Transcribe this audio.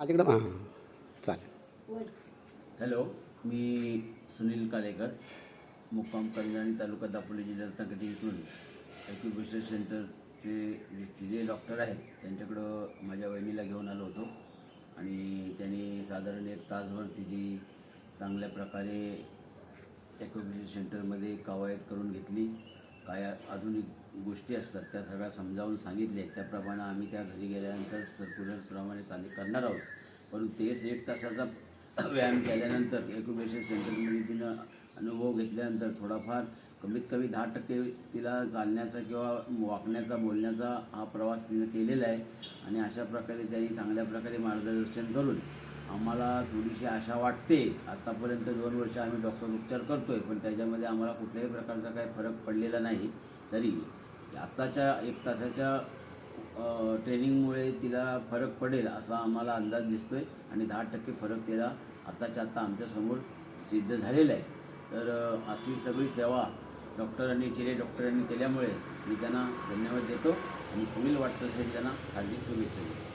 माझ्याकडं हां चालेल. हॅलो, मी सुनील कालेकर, मुक्काम कल्याणी तालुका दापोली जिल्हा रत्नागिरी इथून ॲक्युप्रेशर सेंटरचे जे डॉक्टर आहेत त्यांच्याकडं माझ्या वहिनीला घेऊन आलो होतो आणि त्यांनी साधारण 1 तासभर तिची चांगल्या प्रकारे ॲक्युप्रेशर सेंटरमध्ये कवायत करून घेतली. काय आधुनिक गोष्टी असतात त्या सगळ्या समजावून सांगितले. त्याप्रमाणे आम्ही त्या घरी गेल्यानंतर सर्क्युलरप्रमाणे चालू करणार आहोत. परंतु तेच 1 तासाचा व्यायाम केल्यानंतर ॲक्युप्रेशर सेंटरमध्ये तिनं अनुभव घेतल्यानंतर थोडाफार कमीत कमी 10% तिला चालण्याचा किंवा वाकण्याचा बोलण्याचा हा प्रवास तिनं केलेला आहे. आणि अशा प्रकारे त्यांनी चांगल्या प्रकारे मार्गदर्शन करून आम्हाला थोडीशी आशा वाटते. आत्तापर्यंत 2 वर्ष आम्ही डॉक्टर उपचार करतो आहे, पण त्याच्यामध्ये आम्हाला कुठल्याही प्रकारचा काही फरक पडलेला नाही. तरी आत्ताच्या 1 तासाच्या ट्रेनिंगमुळे तिला फरक पडेल असा आम्हाला अंदाज दिसतो आहे आणि 10% फरक तिला आत्ताच्या आत्ता आमच्यासमोर सिद्ध झालेला आहे. तर अशी सगळी सेवा चिरे डॉक्टरांनी केल्यामुळे मी त्यांना धन्यवाद देतो आणि पुढील वाटचालीसाठी त्यांना हार्दिक शुभेच्छा देतो.